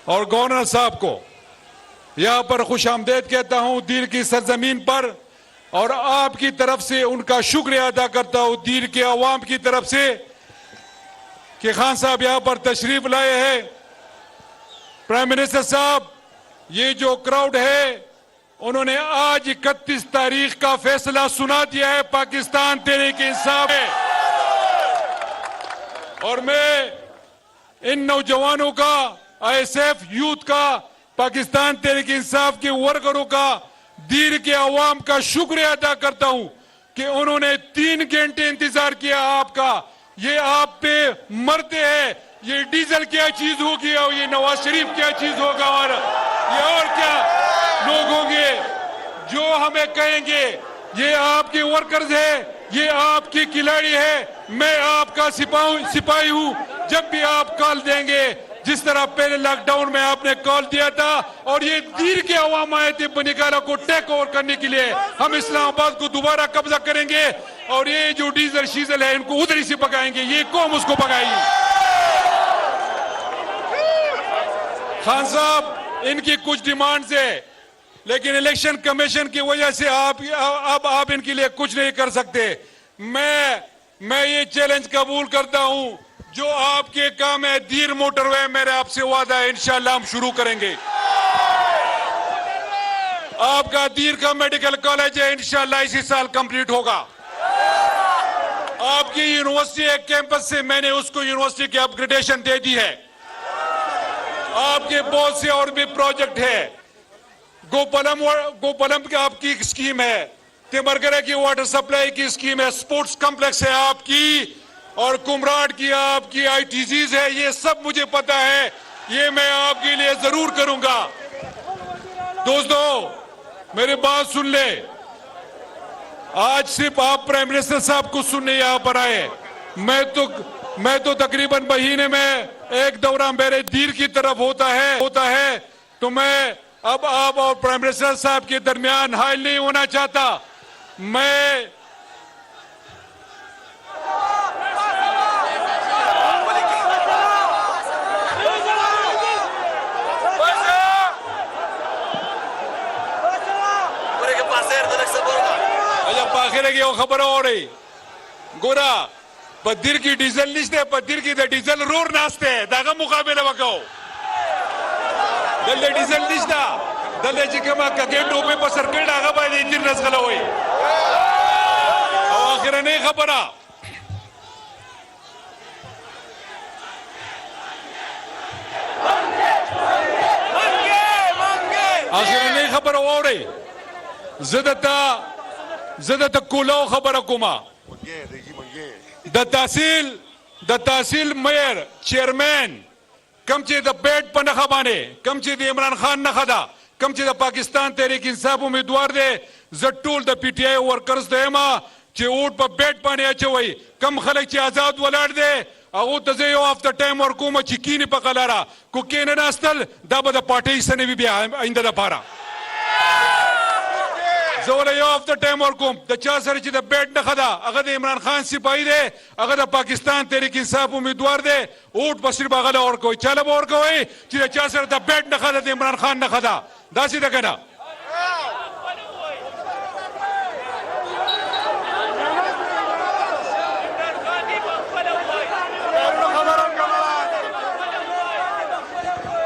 اور گورنر صاحب کو یہاں پر خوش آمدید کہتا ہوں دیر کی سرزمین پر، اور آپ کی طرف سے ان کا شکریہ ادا کرتا ہوں دیر کے عوام کی طرف سے کہ خان صاحب یہاں پر تشریف لائے ہیں۔ پرائم منسٹر صاحب، یہ جو کراؤڈ ہے انہوں نے آج 31 تاریخ کا فیصلہ سنا دیا ہے، پاکستان تحریک انصاف ہے، اور میں ان نوجوانوں کا، ISF یوتھ کا، پاکستان تحریک انصاف کے ورکروں کا، دیر کے عوام کا شکریہ ادا کرتا ہوں کہ انہوں نے 3 گھنٹے انتظار کیا آپ کا۔ یہ آپ پہ مرتے ہیں، یہ ڈیزل کیا چیز ہوگی اور یہ نواز شریف کیا چیز ہوگا، اور یہ اور کیا لوگ ہوں گے جو ہمیں کہیں گے یہ آپ کے ورکرز ہیں، یہ آپ کی کھلاڑی ہے، میں آپ کا سپاہی ہوں۔ جب بھی آپ کال دیں گے، جس طرح پہلے لاک ڈاؤن میں آپ نے کال دیا تھا اور یہ دیر کے عوام آئے تھے بنیگالہ کو ٹیک اوور کرنے کے لیے، ہم اسلام آباد کو دوبارہ قبضہ کریں گے، اور یہ جو ڈیزل شیزل ہے ان کو ادھر ہی سے پکائیں گے، یہ قوم اس کو پکائے گی۔ خان صاحب، ان کی کچھ ڈیمانڈز ہے، لیکن الیکشن کمیشن کی وجہ سے آپ ان کے لیے کچھ نہیں کر سکتے۔ میں یہ چیلنج قبول کرتا ہوں، جو آپ کے کام ہے دیر موٹر وے، میرے آپ سے وعدہ ہے انشاءاللہ ہم شروع کریں گے۔ آپ کا دیر کا میڈیکل کالج ہے، انشاءاللہ اسی سال کمپلیٹ ہوگا۔ آپ کی یونیورسٹی ایک کیمپس سے میں نے اس کو یونیورسٹی کی اپ گریڈیشن دے دی ہے۔ آپ کے بہت سے اور بھی پروجیکٹ ہے، گوپلم کی آپ کی اسکیم ہے، تمرگرہ کی واٹر سپلائی کی اسکیم ہے، سپورٹس کمپلیکس ہے آپ کی، اور کمراٹ کی آپ کی ITZs ہے، یہ سب مجھے پتا ہے، یہ میں آپ کے لیے ضرور کروں گا۔ دوستو میری بات سن لے، آج صرف آپ پرائم منسٹر صاحب کو سننے یہاں پر آئے، میں تو تقریباً مہینے میں ایک دورہ میرے دیر کی طرف ہوتا ہے، تو میں اب آپ اور پرائم منسٹر صاحب کے درمیان حائل نہیں ہونا چاہتا۔ میں پاخرے کی خبر ہو رہی گورا پدیر کی ڈیزل نشتے، پدیر کی ڈیزل رور ناستے داغا مقابلہ وکاو دلے ڈیزل نشتا دلے چکما کگے ٹوپے پر سرکٹ آگا باید انجن نسخلا ہوئی او آخرہ نہیں خبرہ آخرہ نہیں خبر ہو رہی زدتا کولاو خبر کما دا تحصیل میر چیئرمین کم چی دا بیٹ پا نخا بانے کم چی دا عمران خان نخا دا کم چی دا پاکستان تحریک انصاف امیدوار دے زد ٹول دا پی ٹی آئی ورکرز دا ایما چی اوٹ پا بیٹ پانے اچھا ہوئی کم خلق چی آزاد ولار دے اگو تزیو آفتا ٹائم ورکوما چی کینی پا قلارا کو کینی ناستل دا با دا پارٹی سنے بھی بیا آئندہ دا پارا Zola you of the time ورکوم دا چا سر چی دا بیٹ نخدا اگر دا عمران خان سپاہی دے اگر دا پاکستان تحریک انصاف امیدوار دے اوٹ پسر باغلا اور کوئی چالا با اور کوئی چی دا چا سر دا بیٹ نخدا دا عمران خان نخدا دا سی دا کنا